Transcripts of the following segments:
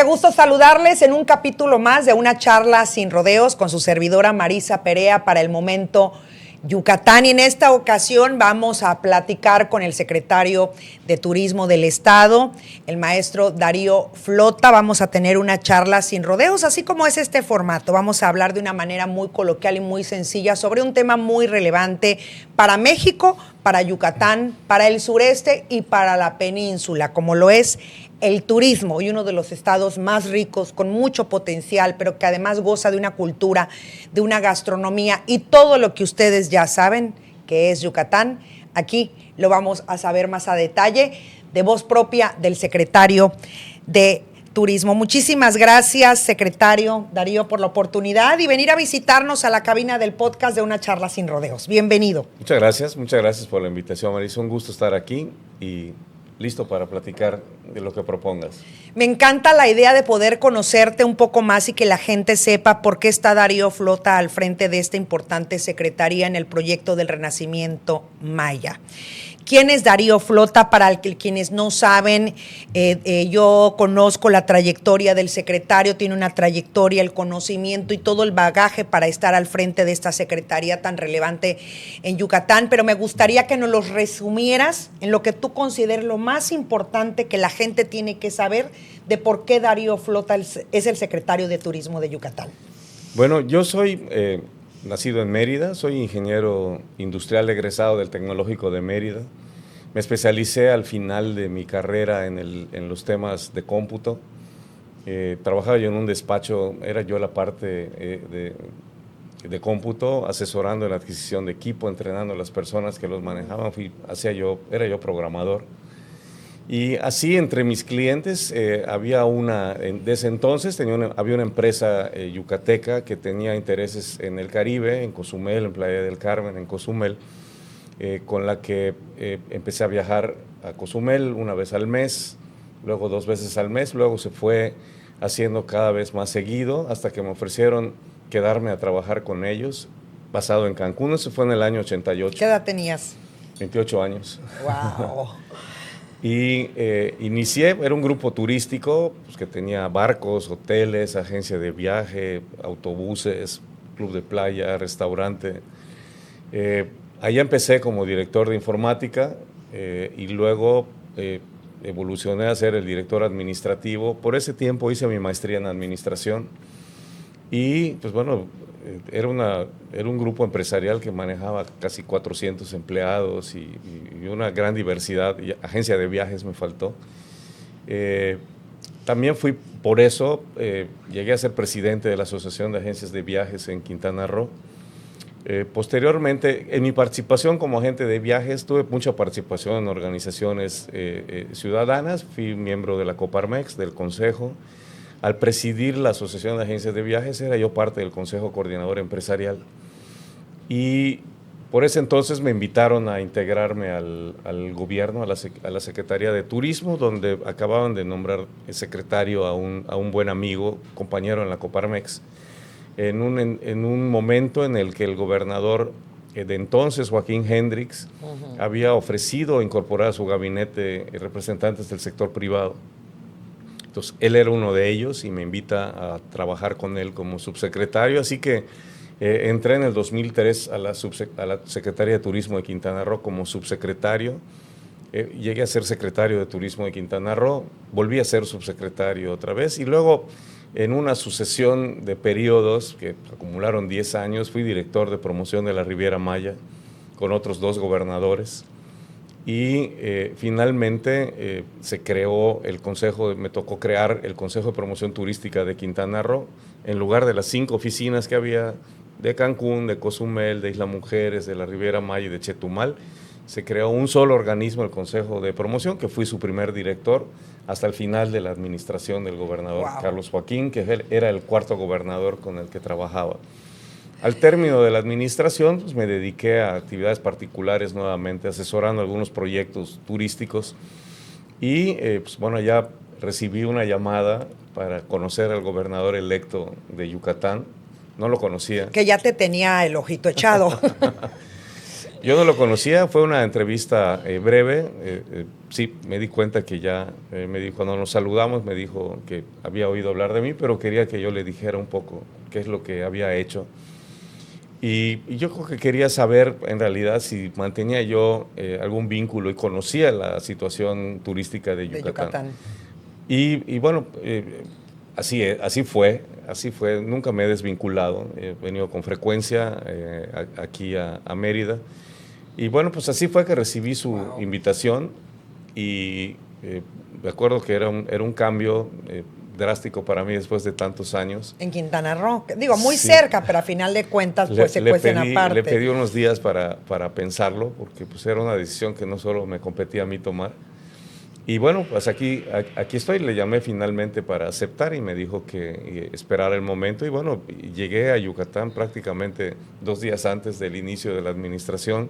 Qué gusto saludarles en un capítulo más de Una Charla Sin Rodeos con su servidora Marisa Perea para el momento Yucatán. Y en esta ocasión vamos a platicar con el secretario de Turismo del Estado, el maestro Darío Flota. Vamos a tener una charla sin rodeos, así como es este formato. Vamos a hablar de una manera muy coloquial y muy sencilla sobre un tema muy relevante para México, para Yucatán, para el sureste y para la península, como lo es el turismo, y uno de los estados más ricos, con mucho potencial, pero que además goza de una cultura, de una gastronomía y todo lo que ustedes ya saben que es Yucatán. Aquí lo vamos a saber más a detalle, de voz propia del secretario de Turismo. Muchísimas gracias, secretario Darío, por la oportunidad y venir a visitarnos a la cabina del podcast de Una Charla Sin Rodeos. Bienvenido. Muchas gracias por la invitación, Marisa. Un gusto estar aquí y listo para platicar de lo que propongas. Me encanta la idea de poder conocerte un poco más y que la gente sepa por qué está Darío Flota al frente de esta importante secretaría en el proyecto del Renacimiento Maya. ¿Quién es Darío Flota? Para quienes no saben, yo conozco la trayectoria del secretario, tiene una trayectoria, el conocimiento y todo el bagaje para estar al frente de esta secretaría tan relevante en Yucatán, pero me gustaría que nos los resumieras en lo que tú consideres lo más importante que la gente tiene que saber de por qué Darío Flota es el secretario de Turismo de Yucatán. Bueno, yo soy nacido en Mérida, soy ingeniero industrial egresado del Tecnológico de Mérida. Me especialicé al final de mi carrera en los temas de cómputo. Trabajaba yo en un despacho, era yo la parte de cómputo, asesorando en la adquisición de equipo, entrenando a las personas que los manejaban. Era yo programador. Y así entre mis clientes había desde entonces había una empresa yucateca que tenía intereses en el Caribe, en Cozumel, en Playa del Carmen, en Cozumel, con la que empecé a viajar a Cozumel una vez al mes, luego 2 veces al mes, luego se fue haciendo cada vez más seguido hasta que me ofrecieron quedarme a trabajar con ellos, basado en Cancún. Eso fue en el año 88. ¿Qué edad tenías? 28 años. ¡Wow! Y era un grupo turístico pues, que tenía barcos, hoteles, agencia de viaje, autobuses, club de playa, restaurante. Allá empecé como director de informática y luego evolucioné a ser el director administrativo. Por ese tiempo hice mi maestría en administración y pues bueno, era un grupo empresarial que manejaba casi 400 empleados y una gran diversidad. Y agencia de viajes me faltó. También por eso llegué a ser presidente de la Asociación de Agencias de Viajes en Quintana Roo. Posteriormente, en mi participación como agente de viajes, tuve mucha participación en organizaciones ciudadanas. Fui miembro de la Coparmex, del Consejo. Al presidir la Asociación de Agencias de Viajes, era yo parte del Consejo Coordinador Empresarial. Y por ese entonces me invitaron a integrarme al gobierno, a la Secretaría de Turismo, donde acababan de nombrar secretario a un buen amigo, compañero en la Coparmex, en un momento en el que el gobernador de entonces, Joaquín Hendricks, había ofrecido incorporar a su gabinete representantes del sector privado. Entonces, él era uno de ellos y me invita a trabajar con él como subsecretario, así que entré en el 2003 a la Secretaría de Turismo de Quintana Roo como subsecretario. Llegué a ser secretario de Turismo de Quintana Roo, volví a ser subsecretario otra vez y luego en una sucesión de periodos que acumularon 10 años, fui director de promoción de la Riviera Maya con otros 2 gobernadores. Y finalmente me tocó crear el Consejo de Promoción Turística de Quintana Roo, en lugar de las 5 oficinas que había de Cancún, de Cozumel, de Isla Mujeres, de la Riviera Maya y de Chetumal. Se creó un solo organismo, el Consejo de Promoción, que fui su primer director hasta el final de la administración del gobernador Carlos Joaquín, que él era el 4º gobernador con el que trabajaba. Al término de la administración, pues me dediqué a actividades particulares nuevamente, asesorando algunos proyectos turísticos y pues bueno, ya recibí una llamada para conocer al gobernador electo de Yucatán. No lo conocía. Que ya te tenía el ojito echado. Yo no lo conocía, fue una entrevista breve. Sí, me di cuenta que ya, cuando nos saludamos, me dijo que había oído hablar de mí, pero quería que yo le dijera un poco qué es lo que había hecho. Y yo creo que quería saber, en realidad, si mantenía yo algún vínculo y conocía la situación turística de Yucatán. Y bueno, así fue. Nunca me he desvinculado. He venido con frecuencia aquí a Mérida. Y bueno, pues así fue que recibí su invitación y me acuerdo que era un cambio drástico para mí después de tantos años. En Quintana Roo, digo, muy cerca, pero a final de cuentas pues se cuecen aparte. Le pedí unos días para pensarlo, porque pues era una decisión que no solo me competía a mí tomar. Y bueno, pues aquí estoy, le llamé finalmente para aceptar y me dijo que esperara el momento. Y bueno, llegué a Yucatán prácticamente 2 días antes del inicio de la administración.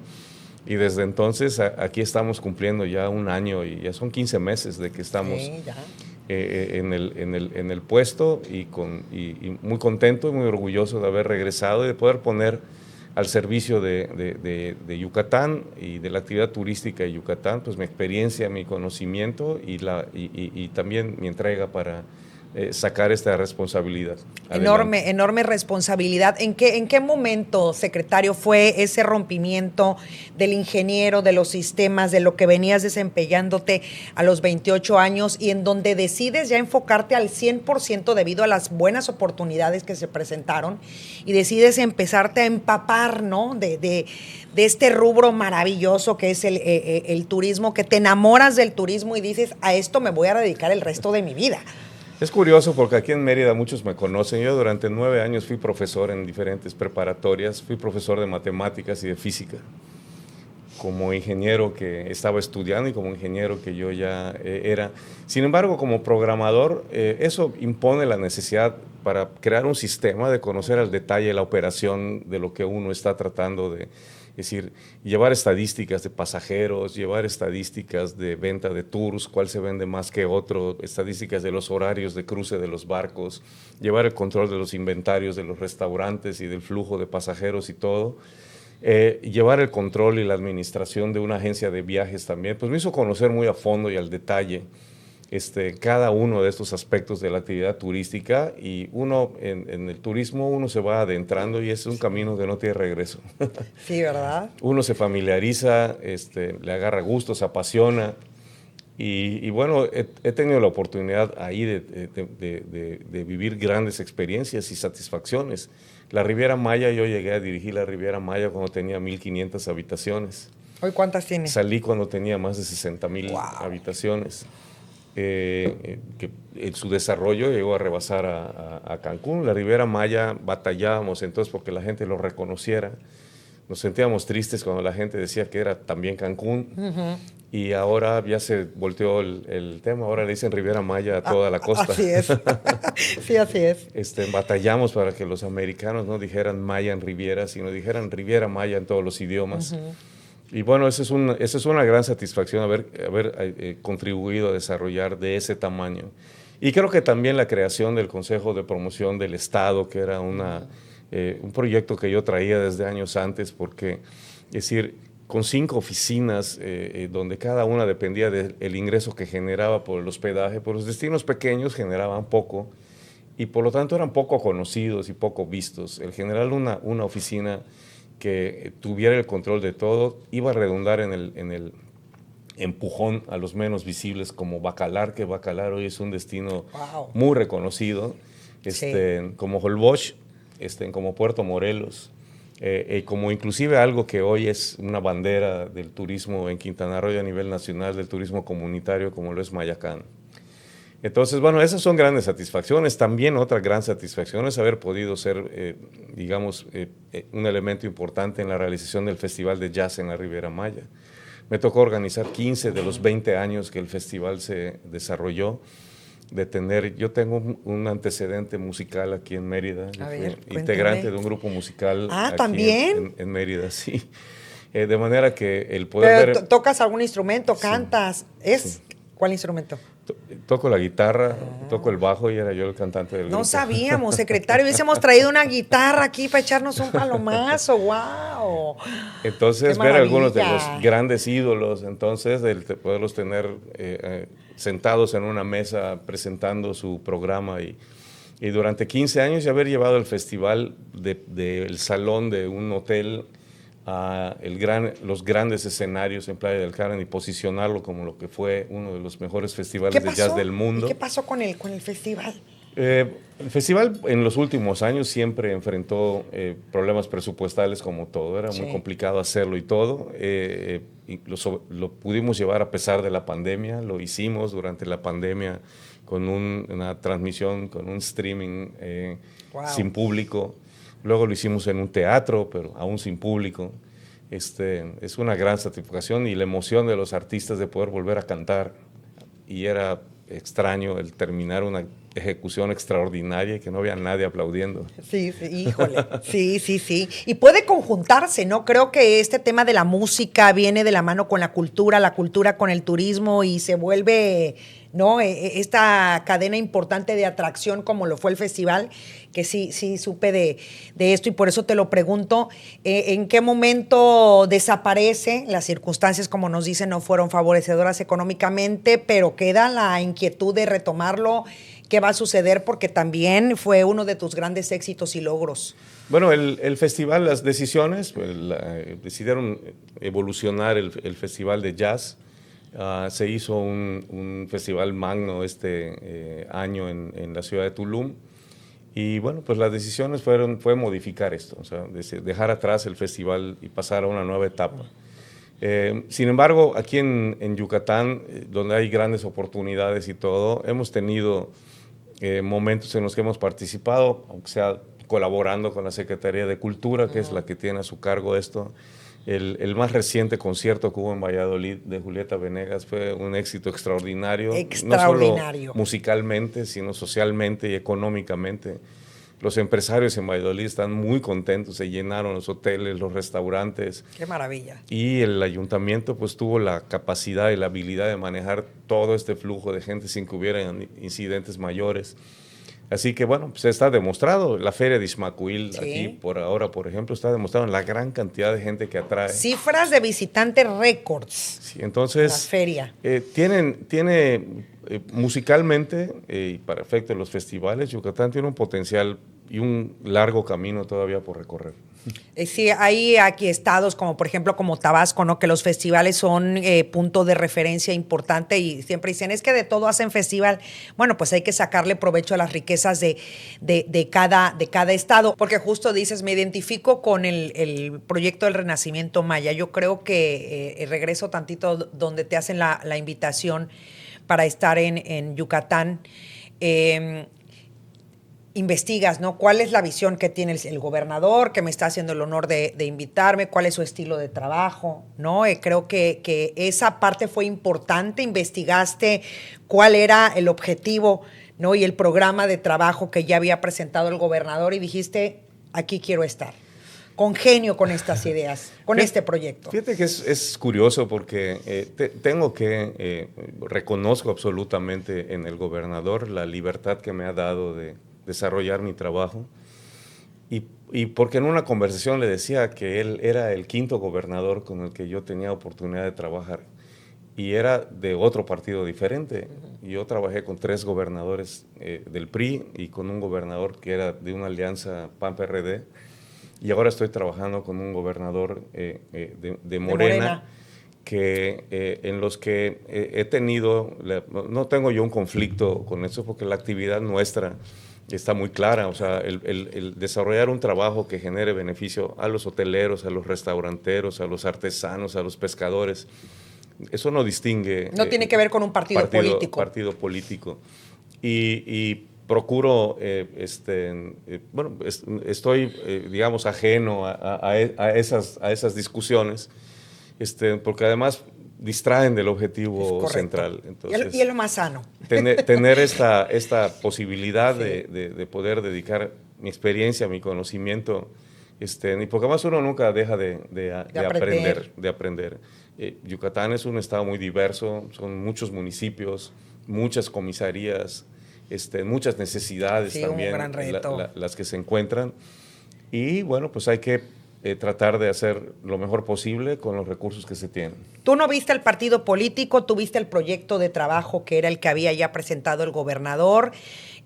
Y desde entonces aquí estamos cumpliendo ya 1 año y ya son 15 meses de que estamos en el puesto y muy contento y muy orgulloso de haber regresado y de poder poner al servicio de Yucatán y de la actividad turística de Yucatán, pues mi experiencia, mi conocimiento y también mi entrega para sacar esta responsabilidad. Enorme responsabilidad. ¿En qué momento, secretario, fue ese rompimiento del ingeniero, de los sistemas, de lo que venías desempeñándote a los 28 años y en donde decides ya enfocarte al 100% debido a las buenas oportunidades que se presentaron y decides empezarte a empapar, ¿no? de este rubro maravilloso que es el turismo, que te enamoras del turismo y dices, a esto me voy a dedicar el resto de mi vida? Es curioso porque aquí en Mérida muchos me conocen. Yo durante 9 años fui profesor en diferentes preparatorias, fui profesor de matemáticas y de física, como ingeniero que estaba estudiando y como ingeniero que yo ya era. Sin embargo, como programador, eso impone la necesidad para crear un sistema de conocer al detalle la operación de lo que uno está tratando de. Es decir, llevar estadísticas de pasajeros, llevar estadísticas de venta de tours, cuál se vende más que otro, estadísticas de los horarios de cruce de los barcos, llevar el control de los inventarios de los restaurantes y del flujo de pasajeros y todo, llevar el control y la administración de una agencia de viajes también, pues me hizo conocer muy a fondo y al detalle cada uno de estos aspectos de la actividad turística y uno en el turismo uno se va adentrando y es un camino que no tiene regreso. Sí, ¿verdad? Uno se familiariza, le agarra gusto, se apasiona y bueno, he tenido la oportunidad ahí de vivir grandes experiencias y satisfacciones. La Riviera Maya, yo llegué a dirigir la Riviera Maya cuando tenía 1,500 habitaciones. ¿Hoy cuántas tiene? Salí cuando tenía más de 60,000 habitaciones. Que en su desarrollo llegó a rebasar a Cancún. La Riviera Maya batallábamos entonces porque la gente lo reconociera. Nos sentíamos tristes cuando la gente decía que era también Cancún. Y ahora ya se volteó el tema, ahora le dicen Riviera Maya a toda la costa. Así es. Sí, así es. Batallamos para que los americanos no dijeran Maya en Riviera, sino dijeran Riviera Maya en todos los idiomas. Y bueno, esa es una gran satisfacción haber contribuido a desarrollar de ese tamaño. Y creo que también la creación del Consejo de Promoción del Estado, que era un proyecto que yo traía desde años antes, porque, es decir, con 5 oficinas, donde cada una dependía del ingreso que generaba por el hospedaje, por los destinos pequeños generaban poco, y por lo tanto eran poco conocidos y poco vistos. El generar una oficina que tuviera el control de todo, iba a redundar en el empujón a los menos visibles, como Bacalar, que Bacalar hoy es un destino muy reconocido, como Holbox, como Puerto Morelos, como inclusive algo que hoy es una bandera del turismo en Quintana Roo y a nivel nacional, del turismo comunitario, como lo es Mayacán. Entonces, bueno, esas son grandes satisfacciones. También otra gran satisfacción es haber podido ser, un elemento importante en la realización del Festival de Jazz en la Riviera Maya. Me tocó organizar 15 de los 20 años que el festival se desarrolló. Yo tengo un antecedente musical aquí en Mérida. A ver, integrante de un grupo musical aquí ¿también? En Mérida, sí. De manera que el poder ver... ¿Tocas algún instrumento? ¿Cantas? Sí. ¿Cuál instrumento? Toco la guitarra, toco el bajo y era yo el cantante del grupo. No sabíamos, secretario. Hubiésemos traído una guitarra aquí para echarnos un palomazo. ¡Wow! Entonces, ¡Qué ver algunos de maravilla! los grandes ídolos, entonces, poderlos tener sentados en una mesa presentando su programa y durante 15 años ya haber llevado el festival del salón de un hotel a los grandes escenarios en Playa del Carmen y posicionarlo como lo que fue uno de los mejores festivales de jazz del mundo. ¿Y qué pasó con el festival? El festival en los últimos años siempre enfrentó problemas presupuestales como todo, era muy complicado hacerlo y todo. Lo pudimos llevar a pesar de la pandemia, lo hicimos durante la pandemia con una transmisión, con un streaming sin público. Luego lo hicimos en un teatro, pero aún sin público. Es una gran satisfacción y la emoción de los artistas de poder volver a cantar. Y era extraño el terminar una ejecución extraordinaria y que no había nadie aplaudiendo. Sí, híjole. Sí. Y puede conjuntarse, ¿no? Creo que este tema de la música viene de la mano con la cultura con el turismo y se vuelve, ¿no? Esta cadena importante de atracción como lo fue el festival, que sí supe de esto y por eso te lo pregunto, ¿en qué momento desaparece? Las circunstancias, como nos dicen, no fueron favorecedoras económicamente, pero queda la inquietud de retomarlo. ¿Qué va a suceder? Porque también fue uno de tus grandes éxitos y logros. Bueno, el festival, las decisiones, decidieron evolucionar el festival de jazz. Se hizo un festival magno este año en la ciudad de Tulum. Y bueno, pues las decisiones fue modificar esto, o sea, dejar atrás el festival y pasar a una nueva etapa. Sin embargo, aquí en Yucatán, donde hay grandes oportunidades y todo, hemos tenido momentos en los que hemos participado, aunque sea colaborando con la Secretaría de Cultura, que es la que tiene a su cargo esto. El más reciente concierto que hubo en Valladolid de Julieta Venegas fue un éxito extraordinario. Extraordinario. No solo musicalmente, sino socialmente y económicamente. Los empresarios en Valladolid están muy contentos, se llenaron los hoteles, los restaurantes. ¡Qué maravilla! Y el ayuntamiento pues tuvo la capacidad y la habilidad de manejar todo este flujo de gente sin que hubiera incidentes mayores. Así que bueno, pues está demostrado. La Feria de Ixmacuil, aquí por ahora, por ejemplo, está demostrado en la gran cantidad de gente que atrae. Cifras de visitantes récords. Sí, entonces, la feria. Tiene musicalmente, y para efecto de los festivales, Yucatán tiene un potencial y un largo camino todavía por recorrer. Sí, hay aquí estados como por ejemplo como Tabasco, ¿no? Que los festivales son punto de referencia importante y siempre dicen, es que de todo hacen festival. Bueno, pues hay que sacarle provecho a las riquezas de cada estado, porque justo dices, me identifico con el proyecto del Renacimiento Maya. Yo creo que regreso tantito donde te hacen la invitación para estar en Yucatán. Investigas, ¿no? ¿Cuál es la visión que tiene el gobernador, que me está haciendo el honor de invitarme? ¿Cuál es su estilo de trabajo? ¿No? Creo que esa parte fue importante. Investigaste cuál era el objetivo, ¿no? Y el programa de trabajo que ya había presentado el gobernador y dijiste, aquí quiero estar. Congenio con estas ideas, con este proyecto. Fíjate que es curioso porque reconozco absolutamente en el gobernador la libertad que me ha dado de desarrollar mi trabajo y porque en una conversación le decía que él era el quinto gobernador con el que yo tenía oportunidad de trabajar y era de otro partido diferente. Yo trabajé con 3 gobernadores del PRI y con un gobernador que era de una alianza PAN-PRD y ahora estoy trabajando con un gobernador de Morena. En los que he tenido, no tengo yo un conflicto con eso porque la actividad nuestra está muy clara, o sea, el desarrollar un trabajo que genere beneficio a los hoteleros, a los restauranteros, a los artesanos, a los pescadores, eso no distingue. No tiene que ver con un partido político. Partido político. Y procuro, estoy, digamos, ajeno a esas discusiones, porque además distraen del objetivo central. Entonces, y es lo más sano. Tener esta posibilidad de poder dedicar mi experiencia, mi conocimiento, y porque además uno nunca deja de aprender. Yucatán es un estado muy diverso, son muchos municipios, muchas comisarías, muchas necesidades Sí, también, un gran reto. las que se encuentran. Y bueno, pues hay que tratar de hacer lo mejor posible con los recursos que se tienen. Tú no viste el partido político, tú viste el proyecto de trabajo que era el que había ya presentado el gobernador.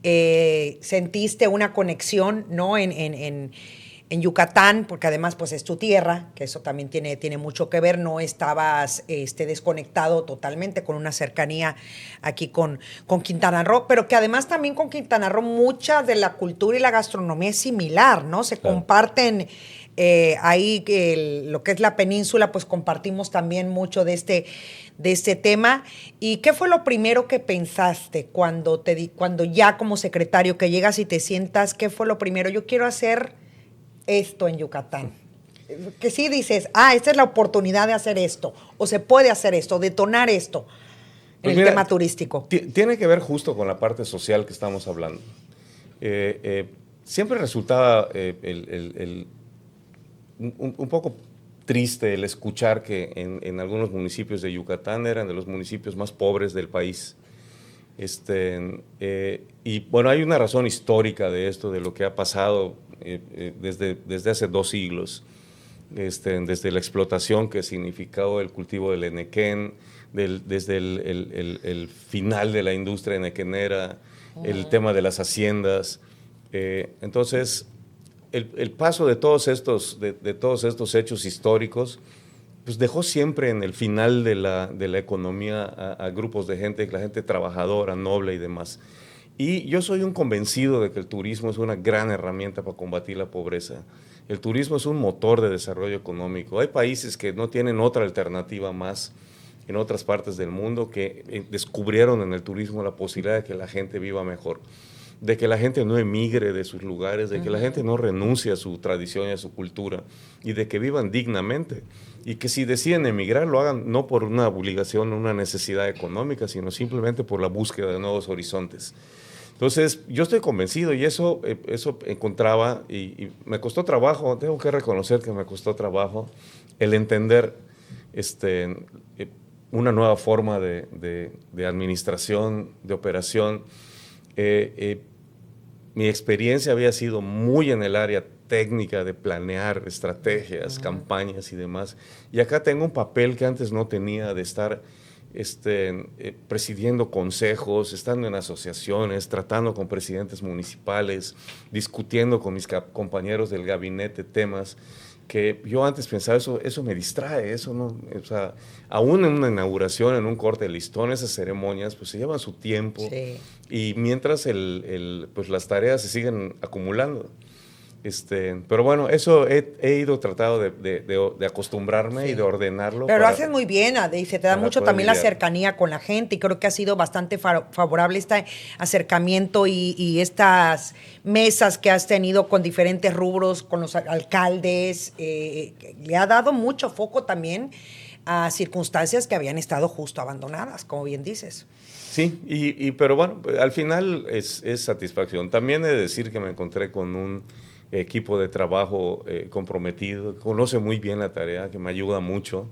Sentiste una conexión, ¿no? En Yucatán, porque además pues es tu tierra, que eso también tiene mucho que ver, no estabas desconectado totalmente con una cercanía aquí con Quintana Roo, pero que además también con Quintana Roo mucha de la cultura y la gastronomía es similar, ¿no? Se Claro. comparten ahí lo que es la península, pues compartimos también mucho de este tema. ¿Y qué fue lo primero que pensaste cuando ya como secretario que llegas y te sientas, qué fue lo primero? Yo quiero hacer esto en Yucatán. Que sí dices, esta es la oportunidad de hacer esto, o se puede hacer esto, detonar esto en Pues el mira, tema turístico. Tiene que ver justo con la parte social que estamos hablando. Siempre resultaba un poco triste el escuchar que en algunos municipios de Yucatán eran de los municipios más pobres del país. Y bueno, hay una razón histórica de esto, de lo que ha pasado desde hace 2 siglos, desde la explotación que significó el cultivo del enequén, desde el final de la industria enequenera, el tema de las haciendas. Entonces, el paso de todos estos hechos históricos pues dejó siempre en el final de la economía a grupos de gente, la gente trabajadora, noble y demás. Y yo soy un convencido de que el turismo es una gran herramienta para combatir la pobreza. El turismo es un motor de desarrollo económico. Hay países que no tienen otra alternativa más en otras partes del mundo que descubrieron en el turismo la posibilidad de que la gente viva mejor, de que la gente no emigre de sus lugares, de que la gente no renuncie a su tradición y a su cultura, y de que vivan dignamente. Y que si deciden emigrar, lo hagan no por una obligación o una necesidad económica, sino simplemente por la búsqueda de nuevos horizontes. Entonces, yo estoy convencido y eso encontraba, y me costó trabajo, tengo que reconocer que me costó trabajo el entender una nueva forma de administración, de operación. Mi experiencia había sido muy en el área técnica de planear estrategias, campañas y demás. Y acá tengo un papel que antes no tenía de estar presidiendo consejos, estando en asociaciones, tratando con presidentes municipales, discutiendo con mis compañeros del gabinete temas que yo antes pensaba, eso me distrae, eso no, o sea, aún en una inauguración, en un corte de listón, esas ceremonias, pues se llevan su tiempo, Sí. y mientras pues las tareas se siguen acumulando. Pero bueno, eso he ido tratando de acostumbrarme y de ordenarlo. Pero lo haces muy bien, Ade, y se te da para mucho poder también la lidiar. cercanía con la gente, y creo que ha sido bastante favorable este acercamiento y estas mesas que has tenido con diferentes rubros, con los alcaldes, le ha dado mucho foco también a circunstancias que habían estado justo abandonadas, como bien dices. Sí, pero bueno, al final es satisfacción. También he de decir que me encontré con un equipo de trabajo comprometido, conoce muy bien la tarea, que me ayuda mucho,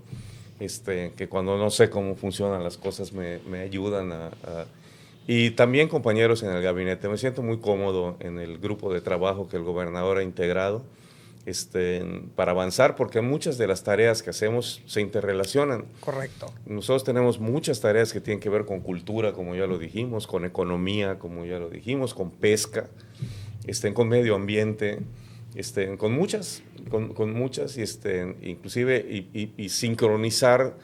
que cuando no sé cómo funcionan las cosas me ayudan y también compañeros en el gabinete. Me siento muy cómodo en el grupo de trabajo que el gobernador ha integrado para avanzar, porque muchas de las tareas que hacemos se interrelacionan. Correcto. Nosotros tenemos muchas tareas que tienen que ver con cultura, como ya lo dijimos, con economía, como ya lo dijimos, con pesca, con medio ambiente, con muchas, y inclusive y sincronizar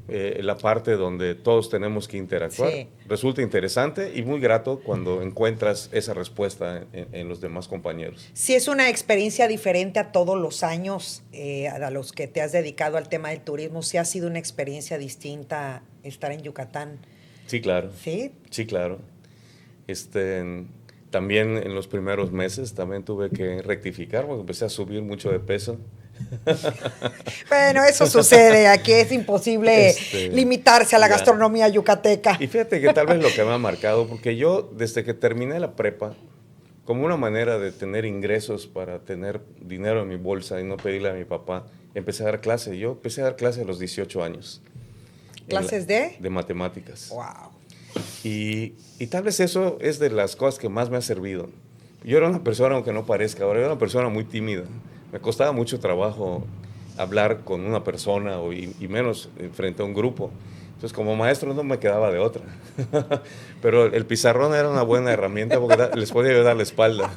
la parte donde todos tenemos que interactuar. Sí. Resulta interesante y muy grato cuando encuentras esa respuesta en los demás compañeros. Sí, es una experiencia diferente a todos los años a los que te has dedicado al tema del turismo. Sí ha sido una experiencia distinta estar en Yucatán. Sí, claro. ¿Sí? Sí, claro. También en los primeros meses también tuve que rectificar porque empecé a subir mucho de peso. Bueno, eso sucede. Aquí es imposible limitarse a la ya. gastronomía yucateca. Y fíjate que tal vez lo que me ha marcado, porque yo desde que terminé la prepa, como una manera de tener ingresos para tener dinero en mi bolsa y no pedirle a mi papá, empecé a dar clase. Yo empecé a dar clase a los 18 años. ¿Clases de? De matemáticas. Wow. Y tal vez eso es de las cosas que más me ha servido. Yo era una persona, aunque no parezca, ahora era una persona muy tímida. Me costaba mucho trabajo hablar con una persona y menos frente a un grupo. Entonces, como maestro no me quedaba de otra. Pero el pizarrón era una buena herramienta porque les podía ayudar la espalda.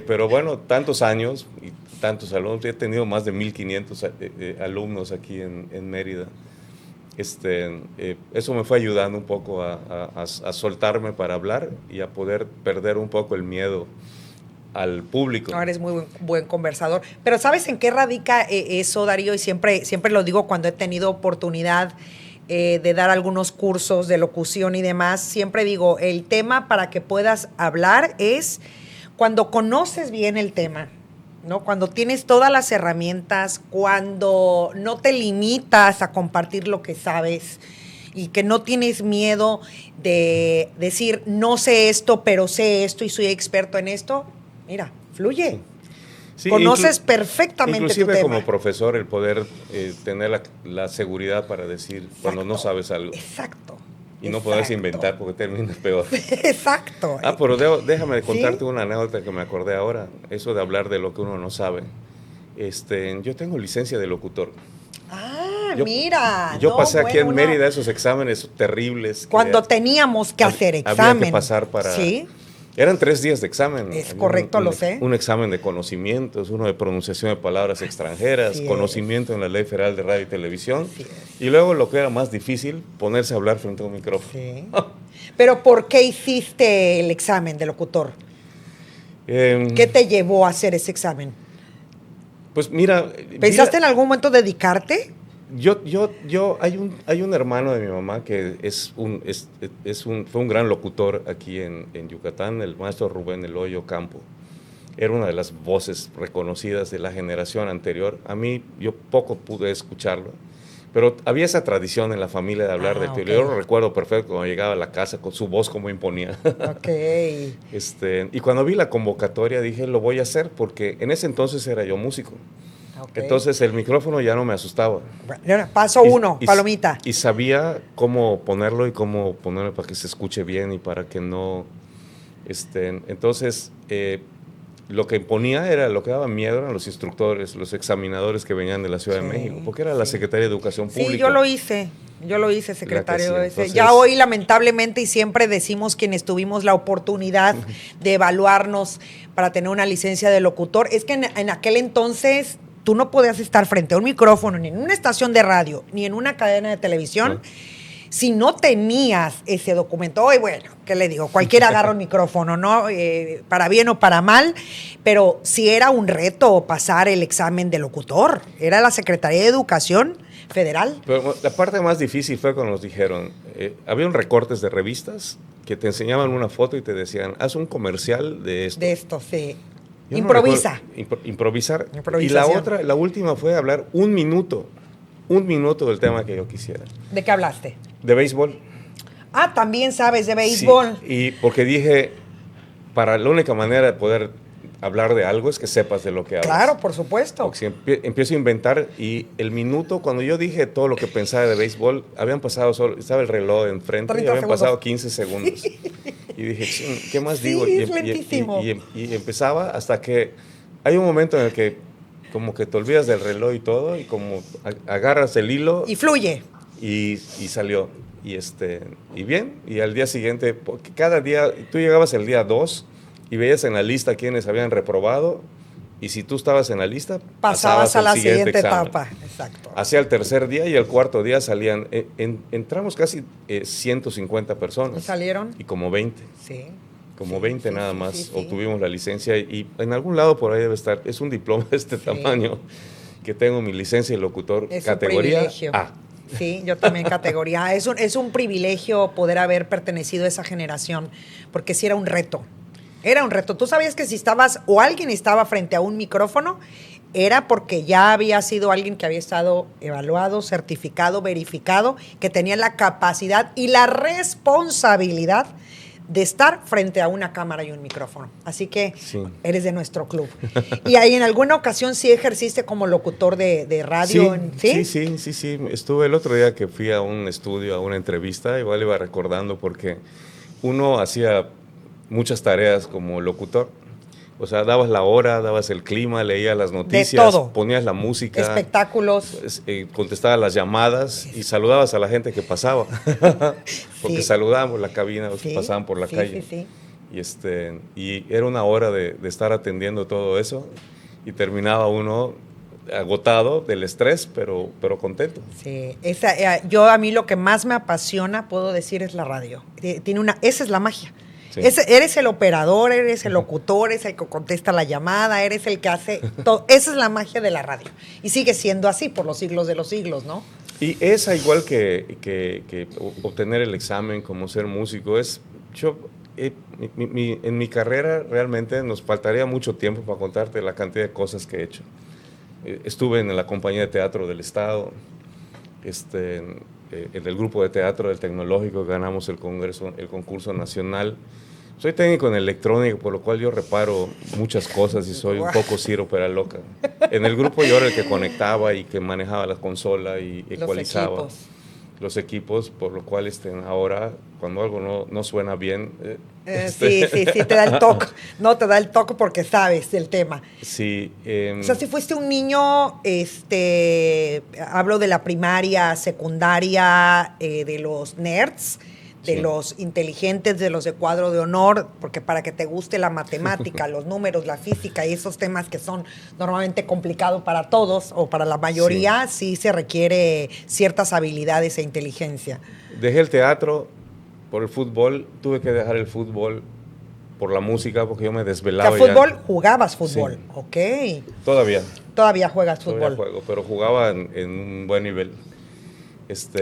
Pero bueno, tantos años y tantos alumnos. He tenido más de 1,500 alumnos aquí en Mérida. Eso me fue ayudando un poco a soltarme para hablar y a poder perder un poco el miedo al público. No, eres muy buen conversador. Pero ¿sabes en qué radica eso, Darío? Y siempre lo digo cuando he tenido oportunidad de dar algunos cursos de locución y demás. Siempre digo, el tema para que puedas hablar es cuando conoces bien el tema, ¿no? Cuando tienes todas las herramientas, cuando no te limitas a compartir lo que sabes y que no tienes miedo de decir, no sé esto, pero sé esto y soy experto en esto. Mira, fluye. Sí, conoces perfectamente inclusive tu tema. como profesor, el poder tener la seguridad para decir Exacto, cuando no sabes algo. Exacto. Y no poderse inventar porque terminas peor. Exacto. Pero déjame contarte ¿Sí? una anécdota que me acordé ahora. Eso de hablar de lo que uno no sabe. Yo tengo licencia de locutor. Mira. Yo pasé aquí en Mérida esos exámenes terribles. Cuando teníamos que hacer examen. Había que pasar para... Sí. Eran 3 días de examen. Es correcto, lo sé. Un examen de conocimientos, uno de pronunciación de palabras extranjeras, conocimiento en la Ley Federal de Radio y Televisión. Y luego lo que era más difícil, ponerse a hablar frente a un micrófono. Sí. Pero ¿por qué hiciste el examen de locutor? ¿Qué te llevó a hacer ese examen? Pues mira... ¿Pensaste en algún momento dedicarte? Hay un hermano de mi mamá que fue un gran locutor aquí en Yucatán, el maestro Rubén Eloyo Campo. Era una de las voces reconocidas de la generación anterior. A mí, yo poco pude escucharlo, pero había esa tradición en la familia de hablar de teoría. Yo lo recuerdo perfecto cuando llegaba a la casa con su voz como imponía. Okay. Y cuando vi la convocatoria dije, lo voy a hacer, porque en ese entonces era yo músico. Okay. Entonces el micrófono ya no me asustaba. Bueno, paso 1, palomita. Y sabía cómo ponerlo y cómo ponerlo para que se escuche bien y para que no... Entonces, lo que imponía era, lo que daba miedo eran los instructores, los examinadores que venían de la Ciudad de México, porque era la Secretaría de Educación Pública. Sí, yo lo hice, secretario. Entonces, ya hoy, lamentablemente, y siempre decimos quienes tuvimos la oportunidad de evaluarnos para tener una licencia de locutor, es que en aquel entonces... Tú no podías estar frente a un micrófono, ni en una estación de radio, ni en una cadena de televisión, si no tenías ese documento. Hoy, bueno, ¿qué le digo? Cualquiera agarra un micrófono, ¿no? Para bien o para mal, pero sí era un reto pasar el examen de locutor. Era la Secretaría de Educación Federal. Pero la parte más difícil fue cuando nos dijeron, había recortes de revistas que te enseñaban una foto y te decían, haz un comercial de esto. De esto, sí. Yo improvisa. Improvisar. Y la última fue hablar un minuto del tema que yo quisiera. ¿De qué hablaste? De béisbol. También sabes de béisbol. Sí, y porque dije, la única manera de poder hablar de algo es que sepas de lo que hablas. Claro, por supuesto. Porque si empiezo a inventar y el minuto, cuando yo dije todo lo que pensaba de béisbol, habían pasado estaba el reloj enfrente y habían pasado 15 segundos. Y dije, ¿qué más digo? Es lentísimo. Y empezaba hasta que hay un momento en el que como que te olvidas del reloj y todo y como agarras el hilo. Y fluye. Y salió. Y bien, y al día siguiente, porque cada día, tú llegabas el día 2 y veías en la lista quienes habían reprobado. Y si tú estabas en la lista, pasabas a la siguiente etapa. Exacto. Hacia el tercer día y el cuarto día salían, entramos casi 150 personas. ¿Y salieron? Y como 20. Sí. Como 20 nada más obtuvimos la licencia y en algún lado por ahí debe estar, es un diploma de este tamaño que tengo mi licencia de locutor, es categoría A. Sí, yo también categoría A. Es un privilegio poder haber pertenecido a esa generación, porque sí era un reto. Era un reto. Tú sabías que si estabas o alguien estaba frente a un micrófono, era porque ya había sido alguien que había estado evaluado, certificado, verificado, que tenía la capacidad y la responsabilidad de estar frente a una cámara y un micrófono. Así que Sí. eres de nuestro club. ¿Y ahí en alguna ocasión sí ejerciste como locutor de radio? Sí. Estuve el otro día que fui a un estudio, a una entrevista, igual iba recordando porque uno hacía muchas tareas como locutor. O sea, dabas la hora, dabas el clima, leías las noticias, todo. ponías la música, Espectáculos. contestabas las llamadas y saludabas a la gente que pasaba. Porque Sí. saludábamos la cabina, los que Sí, pasaban por la sí, calle. sí. Y era una hora de estar atendiendo todo eso y terminaba uno agotado del estrés, pero contento. Sí, yo a mí lo que más me apasiona, puedo decir, es la radio. Esa es la magia. Sí. Eres el operador, eres el locutor, eres el que contesta la llamada, eres el que hace todo. Esa es la magia de la radio. Y sigue siendo así por los siglos de los siglos, ¿no? Y esa, igual que obtener el examen como ser músico, en mi carrera realmente nos faltaría mucho tiempo para contarte la cantidad de cosas que he hecho. Estuve en la compañía de teatro del Estado, en el grupo de teatro del Tecnológico, ganamos el concurso nacional. Soy técnico en electrónica, por lo cual yo reparo muchas cosas y soy un poco Ciro Peraloca. En el grupo yo era el que conectaba y que manejaba la consola y ecualizaba los equipos, por lo cual ahora cuando algo no suena bien... Sí, te da el toque. No, te da el toque porque sabes del tema. Sí. O sea, si fuiste un niño, hablo de la primaria, secundaria, de los nerds, de los inteligentes, de los de cuadro de honor, porque para que te guste la matemática, los números, la física y esos temas que son normalmente complicados para todos o para la mayoría, sí se requiere ciertas habilidades e inteligencia. Dejé el teatro por el fútbol, tuve que dejar el fútbol por la música porque yo me desvelaba. O sea, fútbol, jugabas fútbol, Sí. Ok. Todavía juegas fútbol. Todavía juego, pero jugaba en un buen nivel.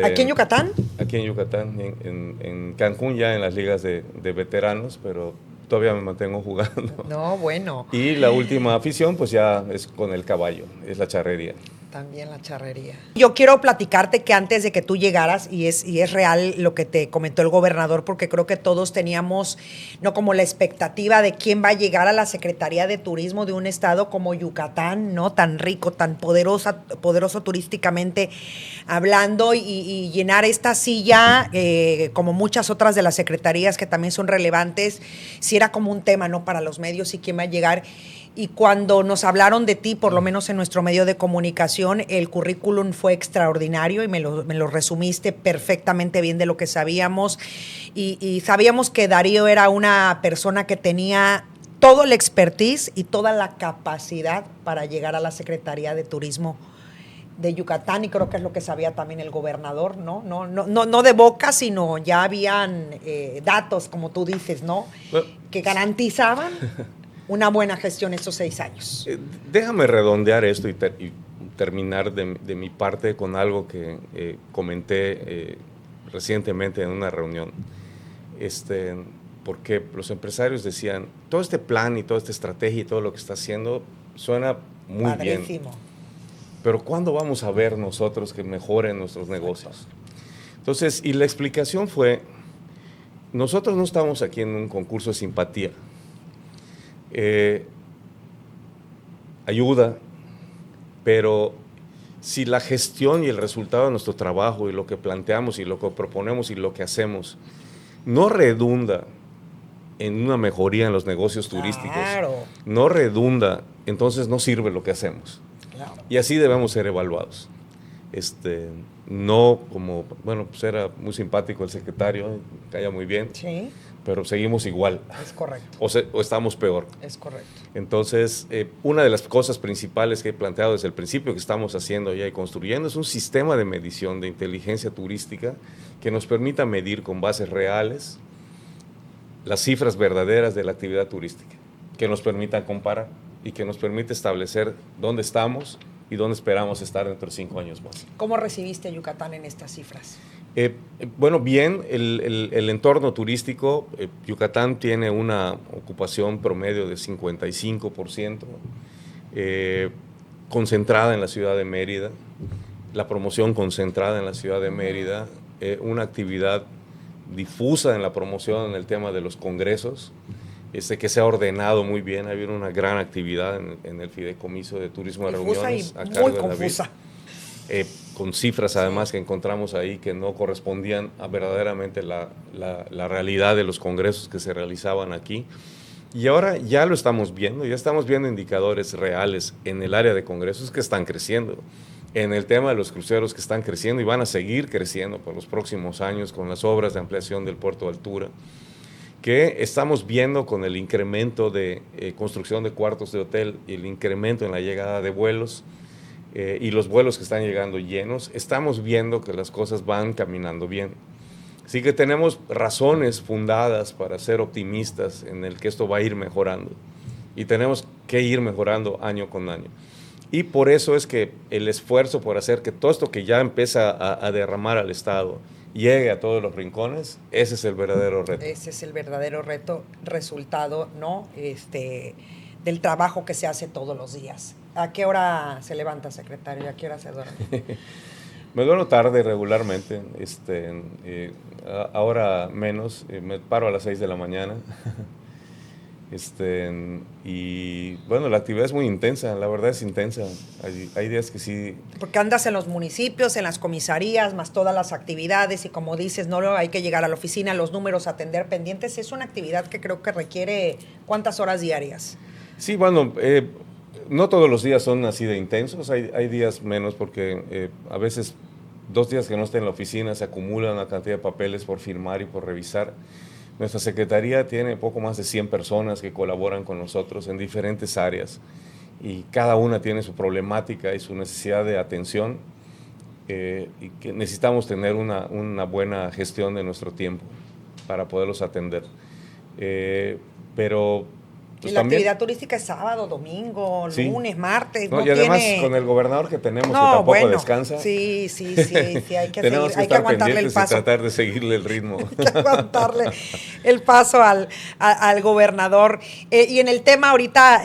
¿Aquí en Yucatán? Aquí en Yucatán, en Cancún ya en las ligas de veteranos, pero todavía me mantengo jugando. No, bueno. Y la última afición pues ya es con el caballo, es la charrería. También la charrería. Yo quiero platicarte que antes de que tú llegaras, y es real lo que te comentó el gobernador, porque creo que todos teníamos, no como la expectativa de quién va a llegar a la Secretaría de Turismo de un estado como Yucatán, ¿no? Tan rico, tan poderoso turísticamente hablando, y llenar esta silla, como muchas otras de las secretarías que también son relevantes, si era como un tema, ¿no? Para los medios y quién va a llegar. Y cuando nos hablaron de ti, por lo menos en nuestro medio de comunicación, el currículum fue extraordinario y me lo resumiste perfectamente bien de lo que sabíamos. Y sabíamos que Darío era una persona que tenía todo el expertise y toda la capacidad para llegar a la Secretaría de Turismo de Yucatán, y creo que es lo que sabía también el gobernador, ¿no? No de boca, sino ya habían datos, como tú dices, ¿no? Que garantizaban una buena gestión estos 6 años. Déjame redondear esto y terminar de mi parte con algo que comenté recientemente en una reunión. Porque los empresarios decían, todo este plan y toda esta estrategia y todo lo que está haciendo suena muy Padrísimo. bien. Pero ¿cuándo vamos a ver nosotros que mejoren nuestros negocios? Entonces, y la explicación fue, nosotros no estamos aquí en un concurso de simpatía. Ayuda, pero si la gestión y el resultado de nuestro trabajo y lo que planteamos y lo que proponemos y lo que hacemos no redunda en una mejoría en los negocios turísticos, no redunda, entonces no sirve lo que hacemos. Claro. Y así debemos ser evaluados. No como, bueno, pues era muy simpático el secretario, caía muy bien. Sí. Pero seguimos igual. Es correcto. O estamos peor. Es correcto. Entonces, una de las cosas principales que he planteado desde el principio que estamos haciendo ya y construyendo es un sistema de medición de inteligencia turística que nos permita medir con bases reales las cifras verdaderas de la actividad turística, que nos permitan comparar y que nos permita establecer dónde estamos y dónde esperamos estar dentro de 5 años más. ¿Cómo recibiste a Yucatán en estas cifras? Bueno, bien, el entorno turístico, Yucatán tiene una ocupación promedio de 55%, concentrada en la ciudad de Mérida, la promoción concentrada en la ciudad de Mérida, una actividad difusa en la promoción en el tema de los congresos, que se ha ordenado muy bien. Ha habido una gran actividad en el Fideicomiso de Turismo de Difusa Reuniones. y muy confusa. Con cifras además que encontramos ahí que no correspondían a verdaderamente la realidad de los congresos que se realizaban aquí. Y ahora ya lo estamos viendo, ya estamos viendo indicadores reales en el área de congresos que están creciendo, en el tema de los cruceros que están creciendo y van a seguir creciendo por los próximos años con las obras de ampliación del puerto de altura, que estamos viendo con el incremento de construcción de cuartos de hotel y el incremento en la llegada de vuelos y los vuelos que están llegando llenos. Estamos viendo que las cosas van caminando bien. Así que tenemos razones fundadas para ser optimistas en el que esto va a ir mejorando y tenemos que ir mejorando año con año. Y por eso es que el esfuerzo por hacer que todo esto que ya empieza a derramar al Estado llegue a todos los rincones, ese es el verdadero reto. Ese es el verdadero reto, resultado, ¿no? Del trabajo que se hace todos los días. ¿A qué hora se levanta, secretario? ¿A qué hora se duerme? Me duermo tarde regularmente, ahora menos, me paro a las 6 de la mañana. Y bueno, la actividad es muy intensa, la verdad es intensa. Hay días que sí. Porque andas en los municipios, en las comisarías, más todas las actividades, y como dices, no hay que llegar a la oficina, los números, atender pendientes. Es una actividad que creo que requiere ¿cuántas horas diarias? Sí, bueno, no todos los días son así de intensos, hay días menos porque a veces 2 días que no esté en la oficina se acumulan una cantidad de papeles por firmar y por revisar. Nuestra secretaría tiene poco más de 100 personas que colaboran con nosotros en diferentes áreas y cada una tiene su problemática y su necesidad de atención y que necesitamos tener una buena gestión de nuestro tiempo para poderlos atender. Pero y la actividad turística es sábado, domingo, sí, lunes, martes. No, y además con el gobernador que tenemos que tampoco descansa. Sí, hay que aguantarle el paso. Y tratar de seguirle el ritmo. Hay que aguantarle el paso al gobernador. Y en el tema ahorita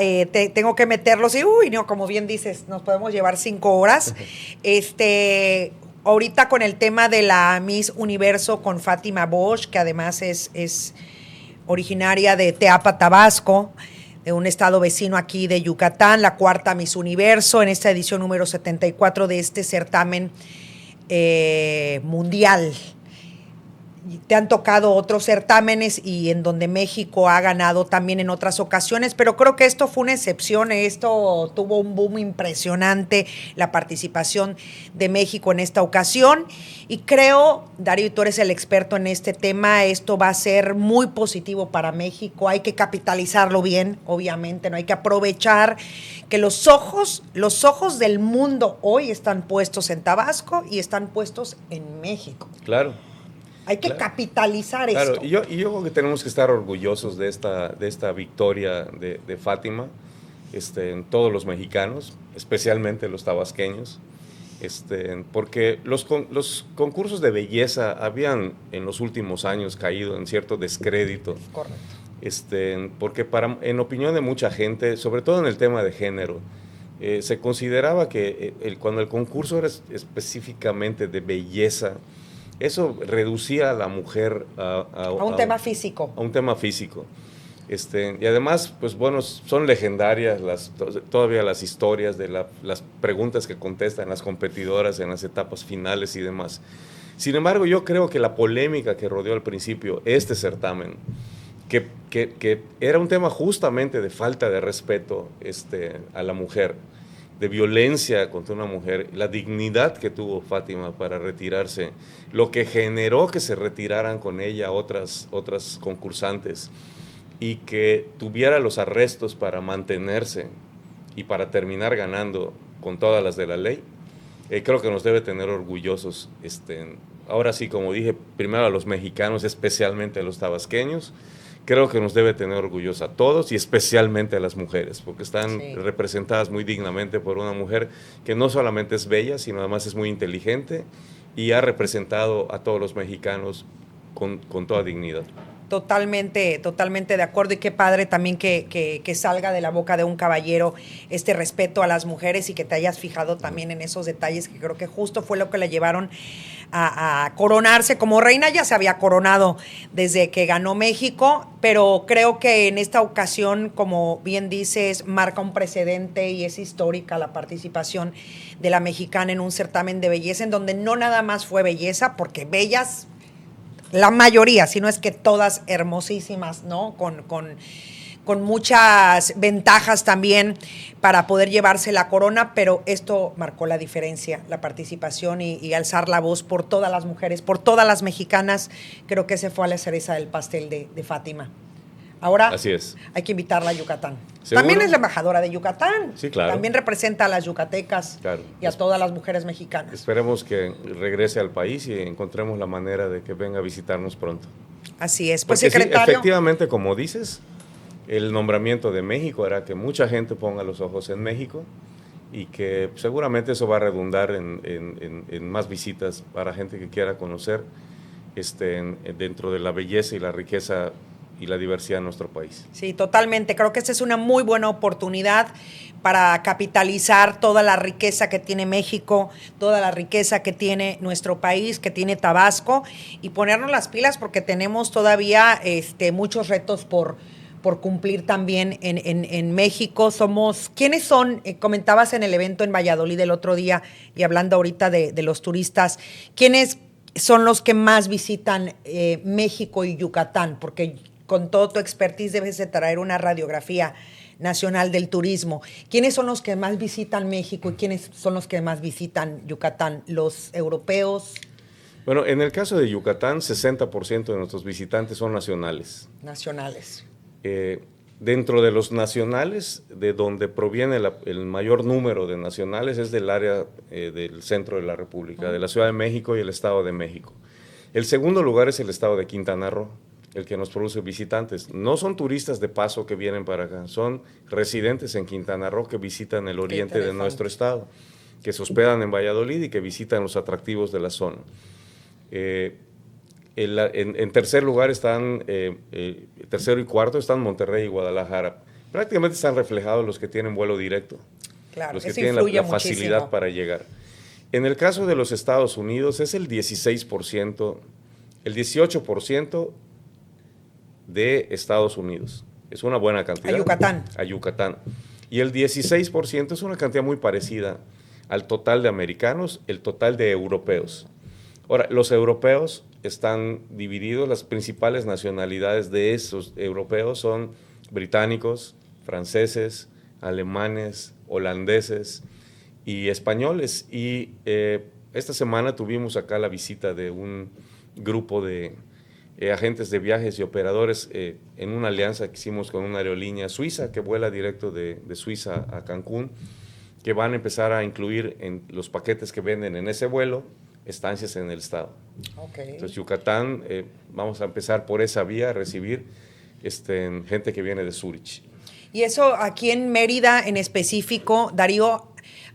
tengo que meterlos y, como bien dices, nos podemos llevar 5 horas. Ahorita con el tema de la Miss Universo con Fátima Bosch, que además es originaria de Teapa, Tabasco, de un estado vecino aquí de Yucatán, la 4ª Miss Universo en esta edición número 74 de este certamen mundial. Te han tocado otros certámenes y en donde México ha ganado también en otras ocasiones, pero creo que esto fue una excepción, esto tuvo un boom impresionante, la participación de México en esta ocasión, y creo, Darío, y tú eres el experto en este tema, esto va a ser muy positivo para México, hay que capitalizarlo bien, obviamente, no hay que aprovechar que los ojos del mundo hoy están puestos en Tabasco y están puestos en México. Claro. Hay que capitalizar esto. Claro, y yo creo que tenemos que estar orgullosos de esta victoria de Fátima, en todos los mexicanos, especialmente los tabasqueños, porque los concursos de belleza habían en los últimos años caído en cierto descrédito. Correcto. Porque en opinión de mucha gente, sobre todo en el tema de género, se consideraba que cuando el concurso era específicamente de belleza, eso reducía a la mujer a un tema físico. A un tema físico. Y además, pues bueno, son legendarias todavía las historias de las preguntas que contestan las competidoras en las etapas finales y demás. Sin embargo, yo creo que la polémica que rodeó al principio este certamen, que era un tema justamente de falta de respeto a la mujer, de violencia contra una mujer, la dignidad que tuvo Fátima para retirarse, lo que generó que se retiraran con ella otras concursantes y que tuviera los arrestos para mantenerse y para terminar ganando con todas las de la ley, creo que nos debe tener orgullosos. Ahora sí, como dije, primero a los mexicanos, especialmente a los tabasqueños. Creo que nos debe tener orgullosos a todos y especialmente a las mujeres, porque están representadas muy dignamente por una mujer que no solamente es bella, sino además es muy inteligente y ha representado a todos los mexicanos con toda dignidad. Totalmente, totalmente de acuerdo, y qué padre también que salga de la boca de un caballero este respeto a las mujeres y que te hayas fijado también en esos detalles, que creo que justo fue lo que la llevaron a coronarse como reina. Ya se había coronado desde que ganó México, pero creo que en esta ocasión, como bien dices, marca un precedente y es histórica la participación de la mexicana en un certamen de belleza en donde no nada más fue belleza, porque bellas la mayoría, si no es que todas hermosísimas, ¿no? Con muchas ventajas también para poder llevarse la corona, pero esto marcó la diferencia, la participación y alzar la voz por todas las mujeres, por todas las mexicanas. Creo que ese fue a la cereza del pastel de Fátima. Ahora Así es. hay que invitarla a Yucatán. ¿Seguro? También es la embajadora de Yucatán. Sí, claro. También representa a las yucatecas, claro, y a todas las mujeres mexicanas. Esperemos que regrese al país y encontremos la manera de que venga a visitarnos pronto. Así es. Pues, Porque secretario. sí, efectivamente, como dices, el nombramiento de México hará que mucha gente ponga los ojos en México y que seguramente eso va a redundar en más visitas para gente que quiera conocer dentro de la belleza y la riqueza y la diversidad de nuestro país. Sí, totalmente. Creo que esta es una muy buena oportunidad para capitalizar toda la riqueza que tiene México, toda la riqueza que tiene nuestro país, que tiene Tabasco, y ponernos las pilas porque tenemos todavía muchos retos por cumplir también en México. ¿Quiénes son? Comentabas en el evento en Valladolid el otro día, y hablando ahorita de los turistas, ¿quiénes son los que más visitan México y Yucatán? Porque con todo tu expertise debes de traer una radiografía nacional del turismo. ¿Quiénes son los que más visitan México y quiénes son los que más visitan Yucatán? ¿Los europeos? Bueno, en el caso de Yucatán, 60% de nuestros visitantes son nacionales. Nacionales. Dentro de los nacionales, de donde proviene el mayor número de nacionales, es del área del centro de la República, de la Ciudad de México y el Estado de México. El segundo lugar es el Estado de Quintana Roo, el que nos produce visitantes. No son turistas de paso que vienen para acá, son residentes en Quintana Roo que visitan el oriente de nuestro estado, que se hospedan en Valladolid y que visitan los atractivos de la zona. En tercer lugar están, tercero y cuarto están Monterrey y Guadalajara. Prácticamente están reflejados los que tienen vuelo directo, claro, los que tienen la facilidad para llegar. En el caso de los Estados Unidos es el 16%, el 18% de Estados Unidos. Es una buena cantidad. A Yucatán. A Yucatán. Y el 16% es una cantidad muy parecida al total de americanos, el total de europeos. Ahora, los europeos están divididos, las principales nacionalidades de esos europeos son británicos, franceses, alemanes, holandeses y españoles. Y esta semana tuvimos acá la visita de un grupo de agentes de viajes y operadores en una alianza que hicimos con una aerolínea suiza que vuela directo de Suiza a Cancún, que van a empezar a incluir en los paquetes que venden en ese vuelo estancias en el estado. Okay. Entonces Yucatán, vamos a empezar por esa vía a recibir gente que viene de Zúrich. Y eso aquí en Mérida en específico, Darío,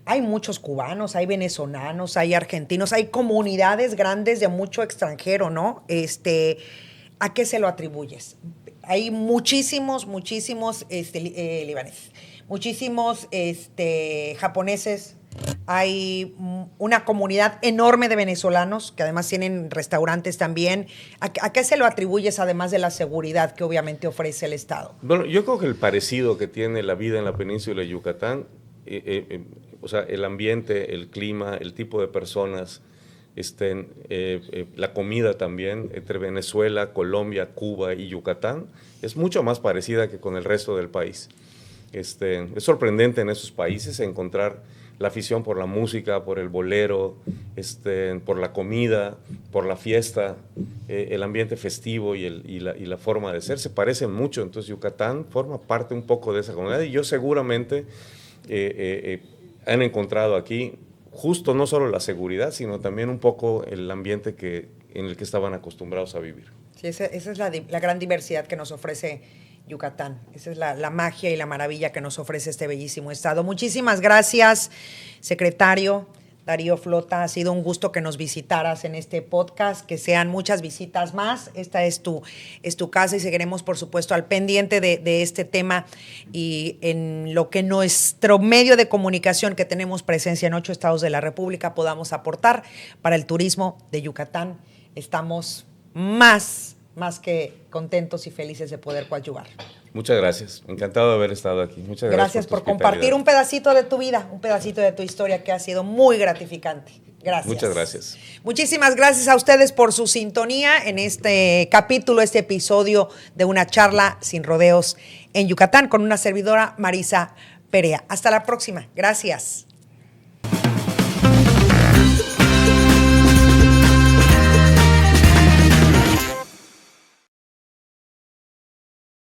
hay muchos cubanos, hay venezolanos, hay argentinos, hay comunidades grandes de mucho extranjero, ¿no? ¿A qué se lo atribuyes? Hay muchísimos libaneses, muchísimos japoneses, hay una comunidad enorme de venezolanos que además tienen restaurantes también. ¿A qué se lo atribuyes además de la seguridad que obviamente ofrece el Estado? Bueno, yo creo que el parecido que tiene la vida en la península de Yucatán, o sea, el ambiente, el clima, el tipo de personas, la comida también, entre Venezuela, Colombia, Cuba y Yucatán, es mucho más parecida que con el resto del país. Es sorprendente en esos países encontrar la afición por la música, por el bolero, por la comida, por la fiesta, el ambiente festivo y la forma de ser, se parecen mucho. Entonces Yucatán forma parte un poco de esa comunidad y yo seguramente han encontrado aquí justo no solo la seguridad, sino también un poco el ambiente en el que estaban acostumbrados a vivir. Sí, esa es la gran diversidad que nos ofrece Yucatán. Esa es la magia y la maravilla que nos ofrece este bellísimo estado. Muchísimas gracias, secretario. Darío Flota, ha sido un gusto que nos visitaras en este podcast, que sean muchas visitas más. Esta es tu casa y seguiremos, por supuesto, al pendiente de este tema y en lo que nuestro medio de comunicación, que tenemos presencia en 8 estados de la República, podamos aportar para el turismo de Yucatán. Estamos más que contentos y felices de poder coadyuvar. Muchas gracias, encantado de haber estado aquí. Muchas Gracias por compartir un pedacito de tu vida, un pedacito de tu historia que ha sido muy gratificante. Gracias. Muchas gracias. Muchísimas gracias a ustedes por su sintonía en este capítulo, este episodio de Una Charla Sin Rodeos en Yucatán con una servidora, Marisa Perea. Hasta la próxima. Gracias.